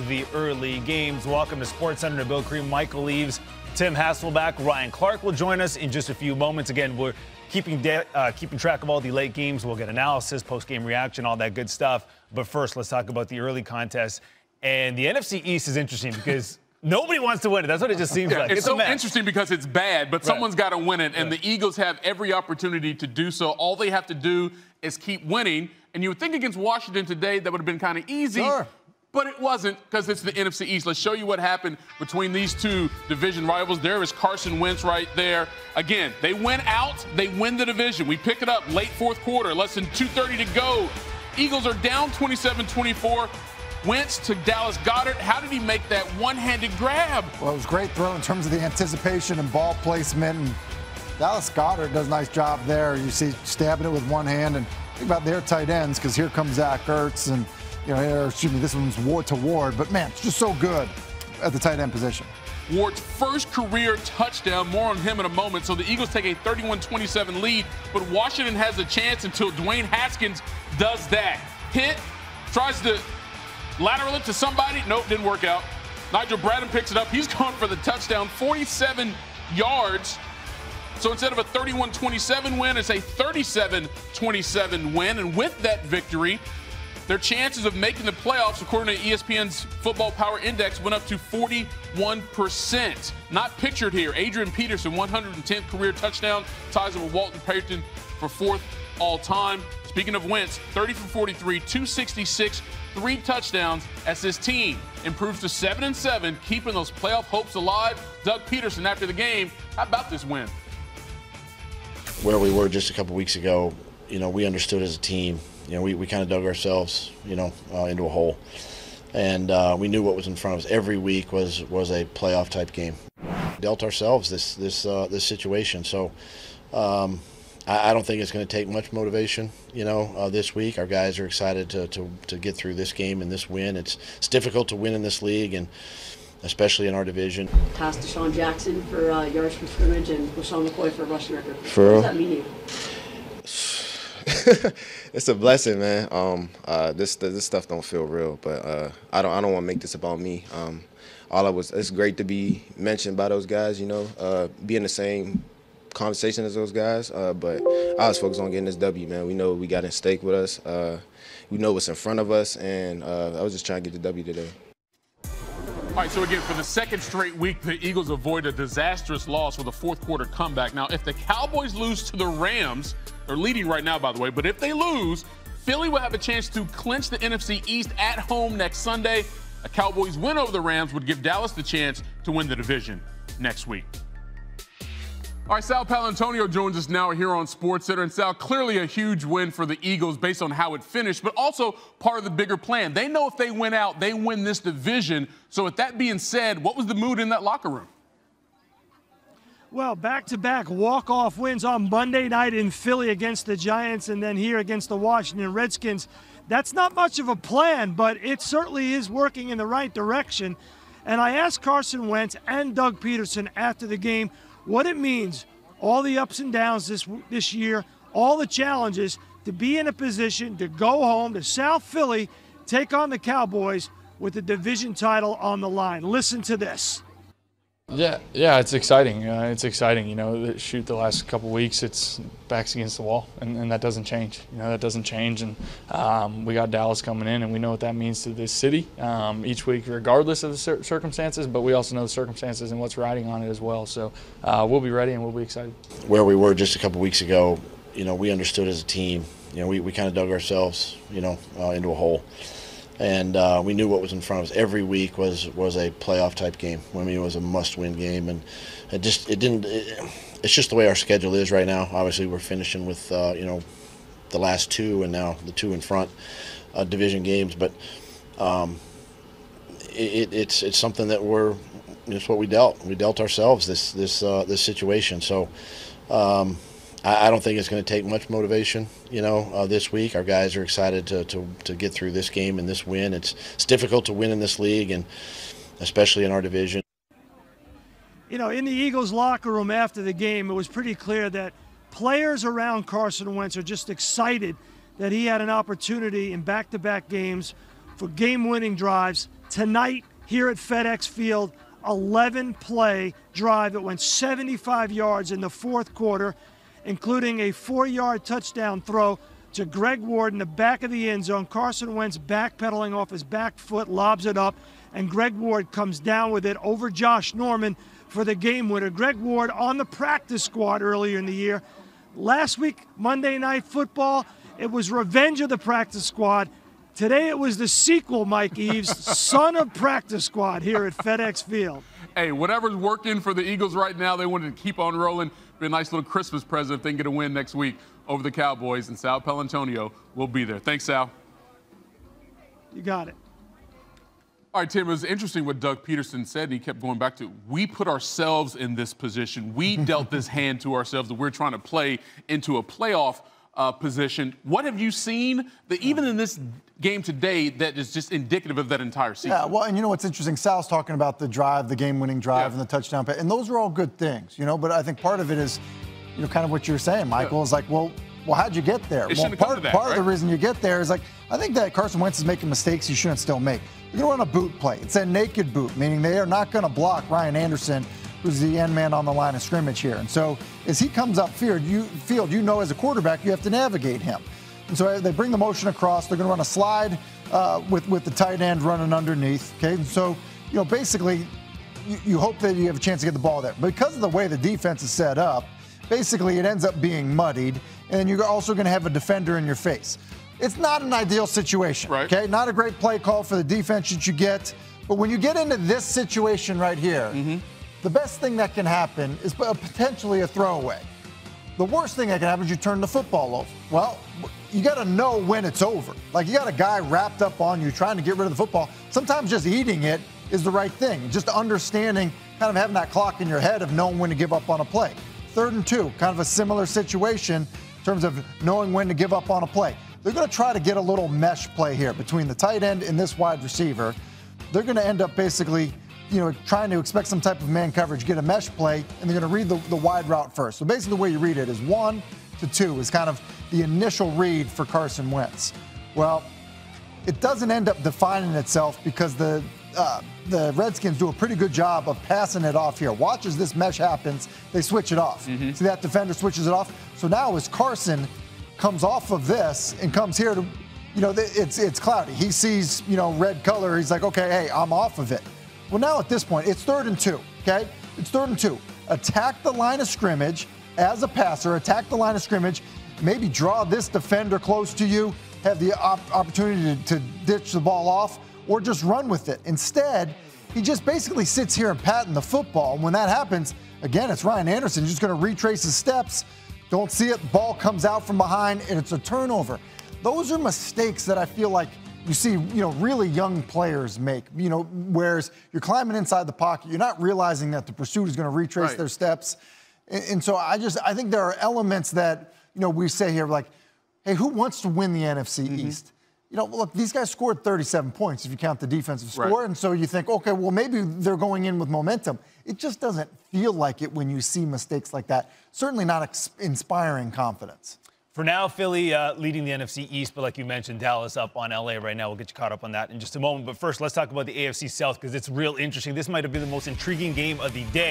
the early games. Welcome to SportsCenter. Bill Cream, Michael Eaves, Tim Hasselback, Ryan Clark will join us in just a few moments. Again, we're keeping track of all the late games. We'll get analysis, post-game reaction, all that good stuff. But first, let's talk about the early contest. And the NFC East is interesting because nobody wants to win it. That's what it just seems like. It's so interesting because it's bad, but someone's got to win it. And the Eagles have every opportunity to do so. All they have to do is keep winning. And you would think against Washington today that would have been kind of easy. Sure. But it wasn't because it's the NFC East. Let's show you what happened between these two division rivals. There is Carson Wentz right there. Again, they went out. They win the division. We pick it up late fourth quarter, less than 2:30 to go. Eagles are down 27-24. Wentz to Dallas Goedert. How did he make that one-handed grab? Well, it was a great throw in terms of the anticipation and ball placement. And Dallas Goedert does a nice job there. You see stabbing it with one hand. And think about their tight ends because here comes Zach Ertz and, this one's Ward to Ward. But, man, it's just so good at the tight end position. Ward's first career touchdown. More on him in a moment. So the Eagles take a 31-27 lead, but Washington has a chance until Dwayne Haskins does that. Hit, tries to lateral it to somebody. Nope, didn't work out. Nigel Bradham picks it up. He's gone for the touchdown, 47 yards. So instead of a 31-27 win, it's a 37-27 win. And with that victory, their chances of making the playoffs, according to ESPN's Football Power Index, went up to 41%. Not pictured here. Adrian Peterson, 110th career touchdown, ties it with Walton Payton for fourth all-time. Speaking of Wentz, 30 for 43, 266, 3 touchdowns as his team improves to 7-7, keeping those playoff hopes alive. Doug Peterson, after the game, how about this win? Where we were just a couple weeks ago, we understood as a team. We kind of dug ourselves, into a hole, and we knew what was in front of us. Every week was a playoff type game. Dealt ourselves this situation, so I don't think it's going to take much motivation, this week. Our guys are excited to get through this game and this win. It's difficult to win in this league, and especially in our division. Pass Deshaun Jackson for yards from scrimmage and LaShawn McCoy for rushing record. What does that mean to you? It's a blessing, man. This stuff don't feel real, but I don't want to make this about me. It's great to be mentioned by those guys, be in the same conversation as those guys. But I was focused on getting this W, man. We know what we got in stake with us. We know what's in front of us, and I was just trying to get the W today. All right, so again, for the second straight week, the Eagles avoid a disastrous loss with a fourth quarter comeback. Now, if the Cowboys lose to the Rams, they're leading right now, by the way, but if they lose, Philly will have a chance to clinch the NFC East at home next Sunday. A Cowboys win over the Rams would give Dallas the chance to win the division next week. All right, Sal Paolantonio joins us now here on SportsCenter. And Sal, clearly a huge win for the Eagles based on how it finished, but also part of the bigger plan. They know if they win out, they win this division. So with that being said, what was the mood in that locker room? Well, back-to-back walk-off wins on Monday night in Philly against the Giants and then here against the Washington Redskins. That's not much of a plan, but it certainly is working in the right direction. And I asked Carson Wentz and Doug Peterson after the game what it means, all the ups and downs this year, all the challenges, to be in a position to go home to South Philly, take on the Cowboys with the division title on the line. Listen to this. Yeah, it's exciting. Shoot, the last couple weeks, it's backs against the wall, and that doesn't change. That doesn't change, and we got Dallas coming in, and we know what that means to this city each week, regardless of the circumstances, but we also know the circumstances and what's riding on it as well. So we'll be ready, and we'll be excited. Where we were just a couple weeks ago, we understood as a team. We kind of dug ourselves, into a hole. And we knew what was in front of us. Every week was a playoff type game. It was a must-win game, and it's just the way our schedule is right now. Obviously, we're finishing with the last two, and now the two in front division games. But it's something that it's what we dealt. We dealt ourselves this situation. So. I don't think it's going to take much motivation, this week. Our guys are excited to get through this game and this win. It's difficult to win in this league, and especially in our division. In the Eagles locker room after the game, it was pretty clear that players around Carson Wentz are just excited that he had an opportunity in back-to-back games for game-winning drives tonight here at FedEx Field, 11-play drive that went 75 yards in the fourth quarter, including a 4-yard touchdown throw to Greg Ward in the back of the end zone. Carson Wentz backpedaling off his back foot, lobs it up, and Greg Ward comes down with it over Josh Norman for the game winner. Greg Ward on the practice squad earlier in the year. Last week, Monday Night Football, it was revenge of the practice squad. Today it was the sequel, Mike Eaves, son of practice squad here at FedEx Field. Hey, whatever's working for the Eagles right now, they wanted to keep on rolling. Be a nice little Christmas present if they can get a win next week over the Cowboys, and Sal Paolantonio will be there. Thanks, Sal. You got it. All right, Tim, it was interesting what Doug Peterson said, and he kept going back to, we put ourselves in this position. We dealt this hand to ourselves that we're trying to play into a playoff position. What have you seen that even in this game today that is just indicative of that entire season? Yeah, well, and you know what's interesting? Sal's talking about the drive, the game-winning drive, and the touchdown pass, and those are all good things, you know, but I think part of it is, you know, kind of what you're saying, Michael, is like, well, how'd you get there? Well, part of the reason you get there is like, I think that Carson Wentz is making mistakes he shouldn't still make. You're going to run a boot play. It's a naked boot, meaning they are not going to block Ryan Anderson, who's the end man on the line of scrimmage here. And so as he comes up field, you know as a quarterback, you have to navigate him. And so they bring the motion across. They're going to run a slide with the tight end running underneath. Okay, and so, you know, basically you hope that you have a chance to get the ball there. But because of the way the defense is set up, basically it ends up being muddied, and then you're also going to have a defender in your face. It's not an ideal situation, right? Okay, not a great play call for the defense that you get. But when you get into this situation right here, the best thing that can happen is potentially a throwaway. The worst thing that can happen is you turn the football over. Well, you got to know when it's over. Like, you got a guy wrapped up on you trying to get rid of the football. Sometimes just eating it is the right thing. Just understanding, kind of having that clock in your head of knowing when to give up on a play. 3rd and 2, kind of a similar situation in terms of knowing when to give up on a play. They're going to try to get a little mesh play here between the tight end and this wide receiver. They're going to end up basically, you know, trying to expect some type of man coverage, get a mesh play, and they're going to read the wide route first. So basically the way you read it is 1 to 2 is kind of the initial read for Carson Wentz. Well, it doesn't end up defining itself because the Redskins do a pretty good job of passing it off here. Watch as this mesh happens, they switch it off. See that defender switches it off? So now as Carson comes off of this and comes here to, you know, it's cloudy. He sees, you know, red color. He's like, okay, hey, I'm off of it. Well, now at this point, it's 3rd and 2, okay? It's 3rd and 2. Attack the line of scrimmage as a passer. Attack the line of scrimmage. Maybe draw this defender close to you. Have the opportunity to ditch the ball off or just run with it. Instead, he just basically sits here and patting the football. And when that happens, again, it's Ryan Anderson. He's just going to retrace his steps. Don't see it. Ball comes out from behind, and it's a turnover. Those are mistakes that I feel like you see, you know, really young players make, you know, whereas you're climbing inside the pocket, you're not realizing that the pursuit is going to retrace their steps. And so I think there are elements that, you know, we say here like, hey, who wants to win the NFC East? You know, look, these guys scored 37 points if you count the defensive score. And so you think, okay, well, maybe they're going in with momentum. It just doesn't feel like it when you see mistakes like that. Certainly not inspiring confidence. For now, Philly leading the NFC East, but like you mentioned, Dallas up on LA right now. We'll get you caught up on that in just a moment. But first, let's talk about the AFC South because it's real interesting. This might have been the most intriguing game of the day.